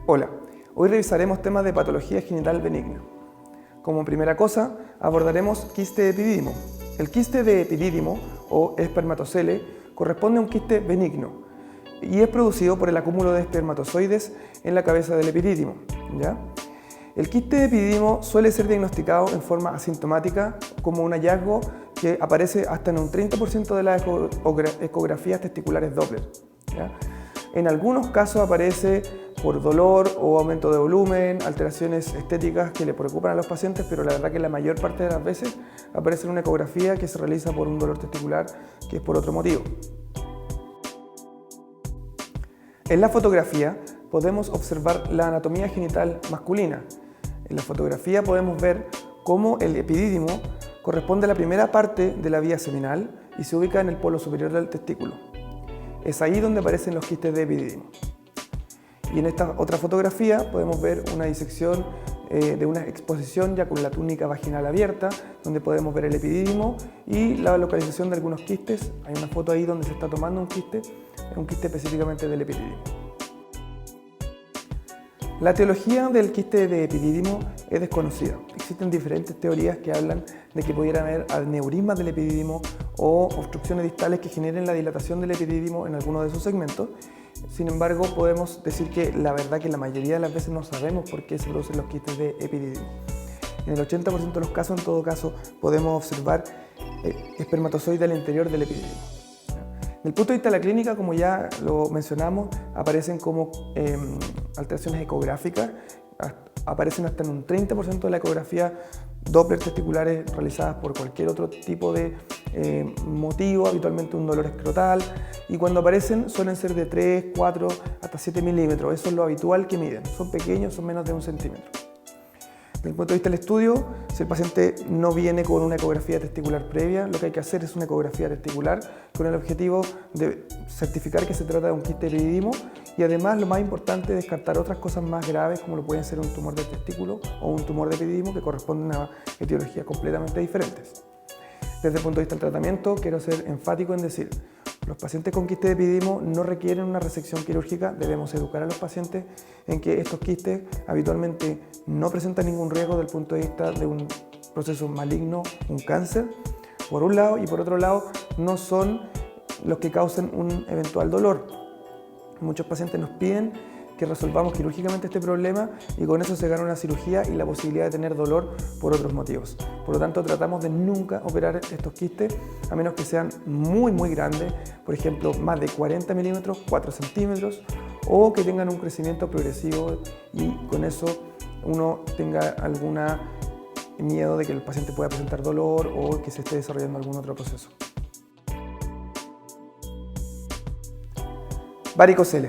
Hola, hoy revisaremos temas de patología genital benigna. Como primera cosa, abordaremos quiste de epidídimo. El quiste de epidídimo o espermatocele corresponde a un quiste benigno y es producido por el acúmulo de espermatozoides en la cabeza del epidídimo. ¿Ya? El quiste de epidídimo suele ser diagnosticado en forma asintomática como un hallazgo que aparece hasta en un 30% de las ecografías testiculares Doppler. ¿Ya? En algunos casos aparece por dolor o aumento de volumen, alteraciones estéticas que le preocupan a los pacientes, pero la verdad que la mayor parte de las veces aparece en una ecografía que se realiza por un dolor testicular que es por otro motivo. En la fotografía podemos observar la anatomía genital masculina. En la fotografía podemos ver cómo el epidídimo corresponde a la primera parte de la vía seminal y se ubica en el polo superior del testículo. Es ahí donde aparecen los quistes de epidídimo. Y en esta otra fotografía podemos ver una disección de una exposición ya con la túnica vaginal abierta, donde podemos ver el epidídimo y la localización de algunos quistes. Hay una foto ahí donde se está tomando un quiste específicamente del epidídimo. La etiología del quiste de epidídimo es desconocida. Existen diferentes teorías que hablan de que pudiera haber aneurismas del epidídimo o obstrucciones distales que generen la dilatación del epidídimo en alguno de sus segmentos. Sin embargo, podemos decir que la verdad que la mayoría de las veces no sabemos por qué se producen los quistes de epidídimo. En el 80% de los casos, en todo caso, podemos observar espermatozoides al interior del epidídimo. Desde el punto de vista de la clínica, como ya lo mencionamos, aparecen como alteraciones ecográficas, aparecen hasta en un 30% de la ecografía Doppler testiculares realizadas por cualquier otro tipo de motivo, habitualmente un dolor escrotal, y cuando aparecen suelen ser de 3, 4, hasta 7 milímetros, eso es lo habitual que miden, son pequeños, son menos de 1 centímetro. Desde el punto de vista del estudio, si el paciente no viene con una ecografía testicular previa, lo que hay que hacer es una ecografía testicular con el objetivo de certificar que se trata de un quiste de epidídimo y además lo más importante es descartar otras cosas más graves como lo pueden ser un tumor de testículo o un tumor de epidídimo que corresponden a etiologías completamente diferentes. Desde el punto de vista del tratamiento, quiero ser enfático en decir, los pacientes con quiste de epidídimo no requieren una resección quirúrgica, debemos educar a los pacientes en que estos quistes habitualmente no presentan ningún riesgo desde el punto de vista de un proceso maligno, un cáncer, por un lado, y por otro lado, no son los que causen un eventual dolor. Muchos pacientes nos piden que resolvamos quirúrgicamente este problema y con eso se gana una cirugía y la posibilidad de tener dolor por otros motivos. Por lo tanto, tratamos de nunca operar estos quistes a menos que sean muy grandes, por ejemplo, más de 40 milímetros, 4 centímetros, o que tengan un crecimiento progresivo y con eso uno tenga alguna miedo de que el paciente pueda presentar dolor o que se esté desarrollando algún otro proceso. Varicocele.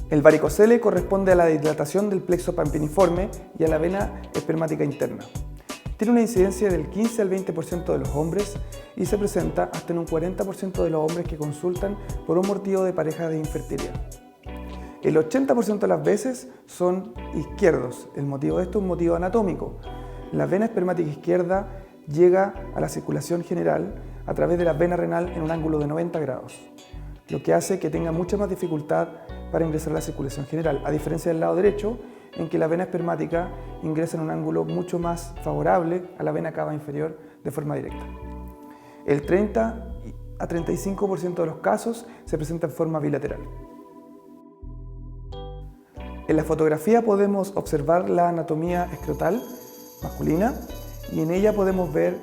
El varicocele corresponde a la dilatación del plexo pampiniforme y a la vena espermática interna. Tiene una incidencia del 15 al 20% de los hombres y se presenta hasta en un 40% de los hombres que consultan por un motivo de pareja de infertilidad. El 80% de las veces son izquierdos. El motivo de esto es un motivo anatómico. La vena espermática izquierda llega a la circulación general a través de la vena renal en un ángulo de 90 grados, lo que hace que tenga mucha más dificultad para ingresar a la circulación general, a diferencia del lado derecho, en que la vena espermática ingresa en un ángulo mucho más favorable a la vena cava inferior de forma directa. El 30 a 35% de los casos se presenta en forma bilateral. En la fotografía podemos observar la anatomía escrotal masculina y en ella podemos ver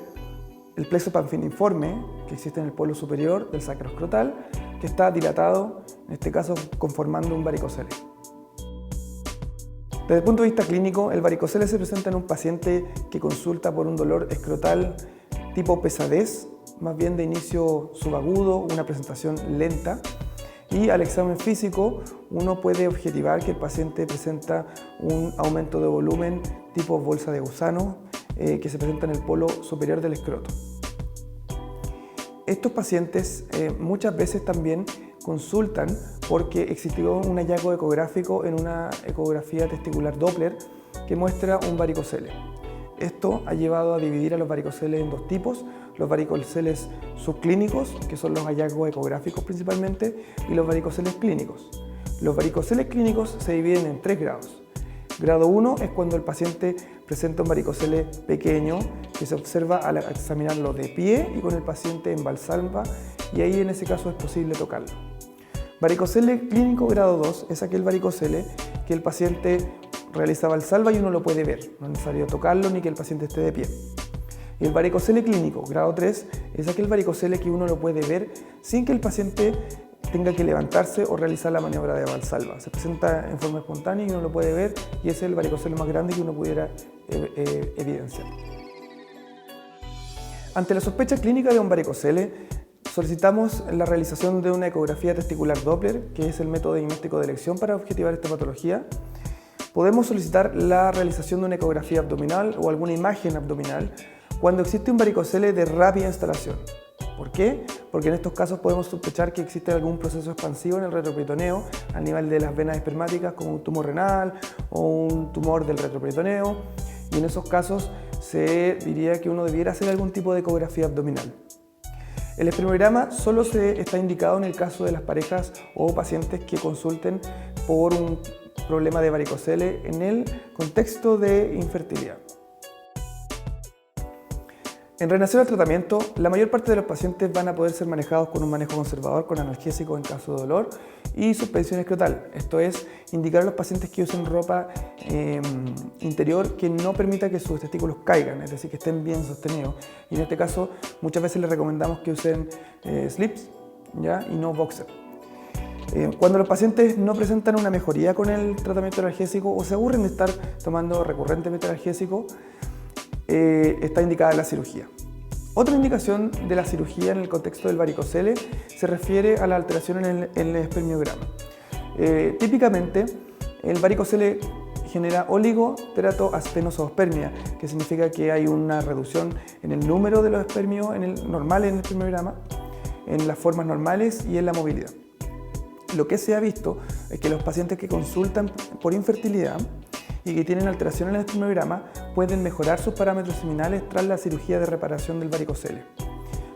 el plexo pampiniforme que existe en el polo superior del sacro escrotal, que está dilatado, en este caso conformando un varicocele. Desde el punto de vista clínico, el varicocele se presenta en un paciente que consulta por un dolor escrotal tipo pesadez, más bien de inicio subagudo, una presentación lenta, y al examen físico uno puede objetivar que el paciente presenta un aumento de volumen tipo bolsa de gusano que se presenta en el polo superior del escroto. Estos pacientes muchas veces también consultan porque existió un hallazgo ecográfico en una ecografía testicular Doppler que muestra un varicocele. Esto ha llevado a dividir a los varicoceles en dos tipos, los varicoceles subclínicos, que son los hallazgos ecográficos principalmente, y los varicoceles clínicos. Los varicoceles clínicos se dividen en 3 grados. Grado 1 es cuando el paciente presenta un varicocele pequeño que se observa al examinarlo de pie y con el paciente en valsalva, y ahí en ese caso es posible tocarlo. Varicocele clínico grado 2 es aquel varicocele que el paciente realiza valsalva y uno lo puede ver, no es necesario tocarlo ni que el paciente esté de pie. Y el varicocele clínico grado 3 es aquel varicocele que uno lo puede ver sin que el paciente tenga que levantarse o realizar la maniobra de valsalva. Se presenta en forma espontánea y uno lo puede ver, y ese es el varicocele más grande que uno pudiera evidenciar. Ante la sospecha clínica de un varicocele, solicitamos la realización de una ecografía testicular Doppler, que es el método diagnóstico de elección para objetivar esta patología. Podemos solicitar la realización de una ecografía abdominal o alguna imagen abdominal cuando existe un varicocele de rápida instalación. ¿Por qué? Porque en estos casos podemos sospechar que existe algún proceso expansivo en el retroperitoneo a nivel de las venas espermáticas, como un tumor renal o un tumor del retroperitoneo, y en esos casos se diría que uno debiera hacer algún tipo de ecografía abdominal. El espermograma solo está indicado en el caso de las parejas o pacientes que consulten por un problema de varicocele en el contexto de infertilidad. En relación al tratamiento, la mayor parte de los pacientes van a poder ser manejados con un manejo conservador con analgésicos en caso de dolor y suspensión escrotal. Esto es, indicar a los pacientes que usen ropa interior que no permita que sus testículos caigan, es decir, que estén bien sostenidos. Y en este caso, muchas veces les recomendamos que usen slips, ¿ya? Y no boxer. Cuando los pacientes no presentan una mejoría con el tratamiento analgésico o se aburren de estar tomando recurrentemente analgésico, está indicada la cirugía. Otra indicación de la cirugía en el contexto del varicocele se refiere a la alteración en el espermiograma. Típicamente, el varicocele genera oligoteratoaspenozoospermia, que significa que hay una reducción en el número de los espermios normales en el espermiograma, en las formas normales y en la movilidad. Lo que se ha visto es que los pacientes que consultan por infertilidad y que tienen alteración en el espermiograma pueden mejorar sus parámetros seminales tras la cirugía de reparación del varicocele,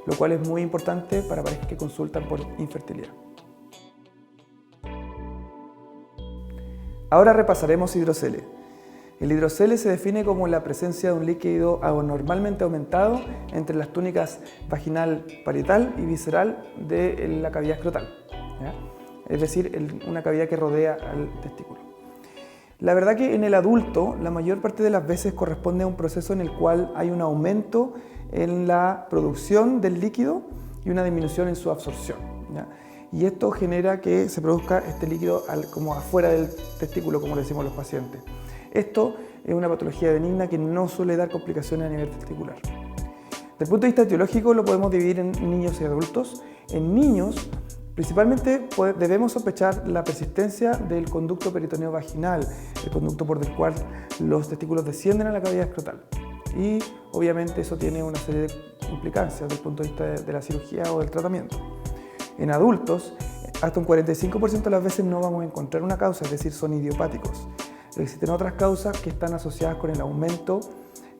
lo cual es muy importante para parejas que consultan por infertilidad. Ahora repasaremos hidrocele. El hidrocele se define como la presencia de un líquido anormalmente aumentado entre las túnicas vaginal, parietal y visceral de la cavidad escrotal, ¿ya? Es decir, una cavidad que rodea al testículo. La verdad que en el adulto, la mayor parte de las veces corresponde a un proceso en el cual hay un aumento en la producción del líquido y una disminución en su absorción, ¿ya? Y esto genera que se produzca este líquido como afuera del testículo, como le decimos los pacientes. Esto es una patología benigna que no suele dar complicaciones a nivel testicular. Desde el punto de vista etiológico lo podemos dividir en niños y adultos. En niños, principalmente debemos sospechar la persistencia del conducto peritoneo vaginal, el conducto por el cual los testículos descienden a la cavidad escrotal. Y obviamente eso tiene una serie de implicancias desde el punto de vista de la cirugía o del tratamiento. En adultos, hasta un 45% de las veces no vamos a encontrar una causa, es decir, son idiopáticos. Existen otras causas que están asociadas con el aumento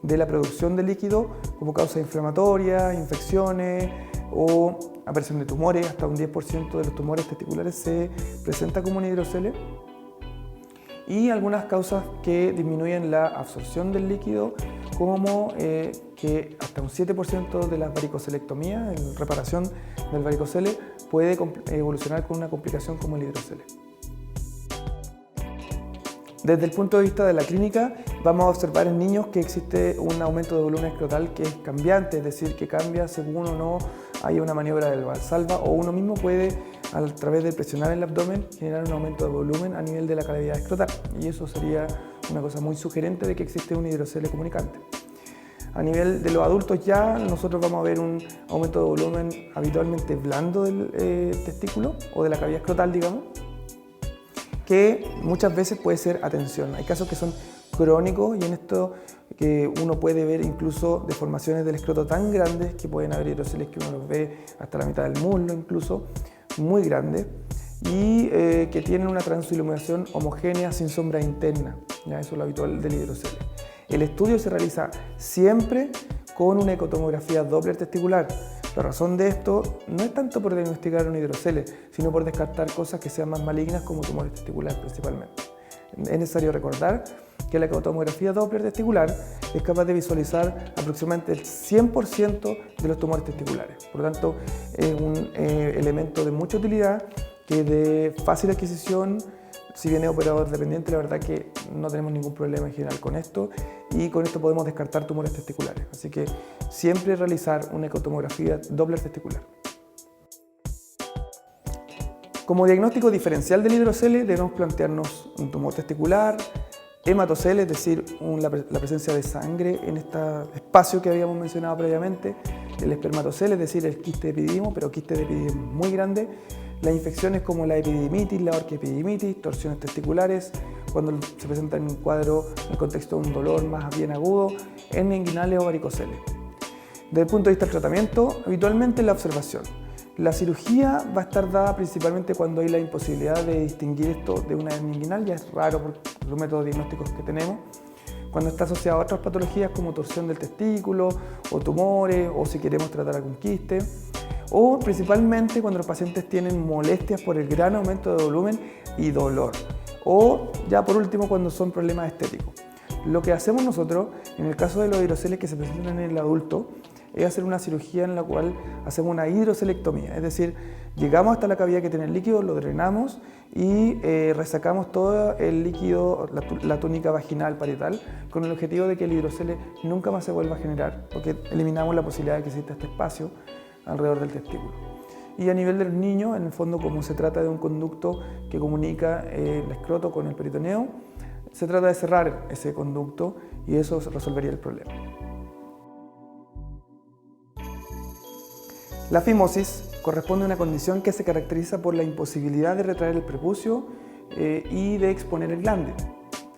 de la producción de líquido como causas inflamatorias, infecciones o aparición de tumores. Hasta un 10% de los tumores testiculares se presenta como un hidrocele. Y algunas causas que disminuyen la absorción del líquido, como que hasta un 7% de las varicocelectomías, en reparación del varicocele, puede evolucionar con una complicación como el hidrocele. Desde el punto de vista de la clínica, vamos a observar en niños que existe un aumento de volumen escrotal que es cambiante, es decir, que cambia según o no haya una maniobra del valsalva, o uno mismo puede, a través de presionar el abdomen, generar un aumento de volumen a nivel de la cavidad escrotal. Y eso sería una cosa muy sugerente de que existe un hidrocele comunicante. A nivel de los adultos ya nosotros vamos a ver un aumento de volumen habitualmente blando del testículo o de la cavidad escrotal, digamos, que muchas veces puede ser atención. Hay casos que son crónicos y en esto que uno puede ver incluso deformaciones del escroto tan grandes que pueden haber hidroceles que uno los ve hasta la mitad del muslo, incluso muy grandes, y que tienen una transiluminación homogénea sin sombra interna. Ya, eso es lo habitual del hidrocele. El estudio se realiza siempre con una ecotomografía Doppler testicular. La razón de esto no es tanto por diagnosticar un hidrocele, sino por descartar cosas que sean más malignas como tumores testiculares principalmente. Es necesario recordar que la tomografía Doppler testicular es capaz de visualizar aproximadamente el 100% de los tumores testiculares. Por lo tanto, es un elemento de mucha utilidad que es de fácil adquisición. Si bien es operador dependiente, la verdad que no tenemos ningún problema en general con esto y con esto podemos descartar tumores testiculares. Así que siempre realizar una ecotomografía Doppler testicular. Como diagnóstico diferencial del hidrocele debemos plantearnos un tumor testicular, hematocele, es decir, la presencia de sangre en este espacio que habíamos mencionado previamente, el espermatocele, es decir, el quiste de epididimo, pero quiste de epididimo muy grande, las infecciones como la epididimitis, la orquiepididimitis, torsiones testiculares, cuando se presenta en un cuadro en el contexto de un dolor más bien agudo, hernia inguinales o varicocele. Desde el punto de vista del tratamiento, habitualmente la observación. La cirugía va a estar dada principalmente cuando hay la imposibilidad de distinguir esto de una hernia inguinal, ya es raro por los métodos diagnósticos que tenemos, cuando está asociado a otras patologías como torsión del testículo o tumores o si queremos tratar algún quiste, o principalmente cuando los pacientes tienen molestias por el gran aumento de volumen y dolor, o ya por último cuando son problemas estéticos. Lo que hacemos nosotros en el caso de los hidroceles que se presentan en el adulto es hacer una cirugía en la cual hacemos una hidrocelectomía, es decir, llegamos hasta la cavidad que tiene el líquido, lo drenamos y resacamos todo el líquido, la túnica vaginal parietal, con el objetivo de que el hidrocele nunca más se vuelva a generar, porque eliminamos la posibilidad de que exista este espacio alrededor del testículo. Y a nivel de los niños, en el fondo, como se trata de un conducto que comunica el escroto con el peritoneo, se trata de cerrar ese conducto y eso resolvería el problema. La fimosis corresponde a una condición que se caracteriza por la imposibilidad de retraer el prepucio y de exponer el glande.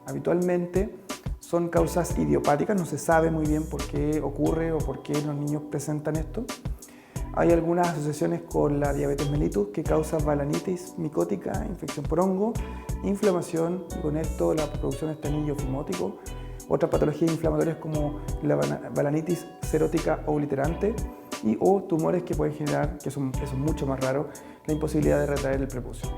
Habitualmente son causas idiopáticas, no se sabe muy bien por qué ocurre o por qué los niños presentan esto. Hay algunas asociaciones con la diabetes mellitus que causa balanitis micótica, infección por hongo, inflamación y con esto la producción de este anillo fimótico. Otras patologías inflamatorias como la balanitis serótica obliterante y o tumores que pueden generar, que eso es mucho más raro, la imposibilidad de retraer el prepucio.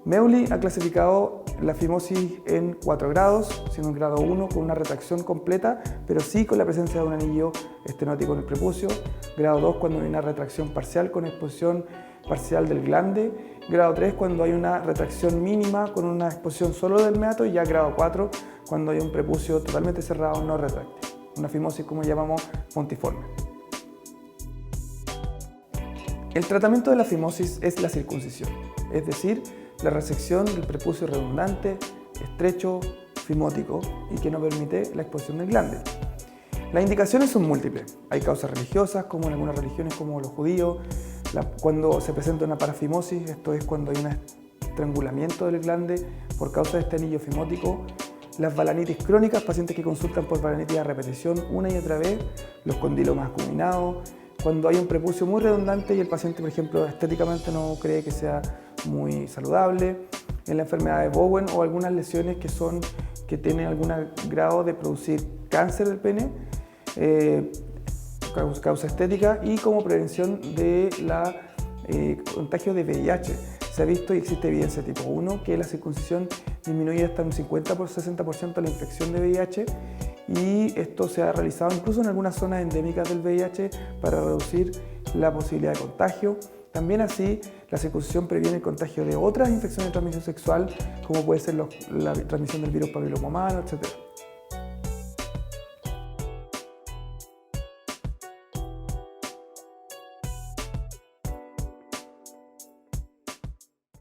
Meuly ha clasificado la fimosis en 4 grados, siendo el grado 1 con una retracción completa, pero sí con la presencia de un anillo estenótico en el prepucio, grado 2 cuando hay una retracción parcial con exposición parcial del glande, grado 3 cuando hay una retracción mínima con una exposición solo del meato y ya grado 4 cuando hay un prepucio totalmente cerrado no retráctil, una fimosis como llamamos pontiforme. El tratamiento de la fimosis es la circuncisión, es decir, la resección del prepucio redundante, estrecho, fimótico y que no permite la exposición del glande. Las indicaciones son múltiples. Hay causas religiosas, como en algunas religiones como los judíos, cuando se presenta una parafimosis, esto es cuando hay un estrangulamiento del glande por causa de este anillo fimótico. Las balanitis crónicas, pacientes que consultan por balanitis a repetición una y otra vez, los condilomas acuminados, cuando hay un prepucio muy redundante y el paciente, por ejemplo, estéticamente no cree que sea muy saludable, en la enfermedad de Bowen o algunas lesiones que tienen algún grado de producir cáncer del pene, causa estética y como prevención de la contagio de VIH. Se ha visto y existe evidencia tipo 1 que la circuncisión disminuye hasta un 50 por 60% la infección de VIH y esto se ha realizado incluso en algunas zonas endémicas del VIH para reducir la posibilidad de contagio. También así, la circuncisión previene el contagio de otras infecciones de transmisión sexual, como puede ser la transmisión del virus papiloma humano, etc.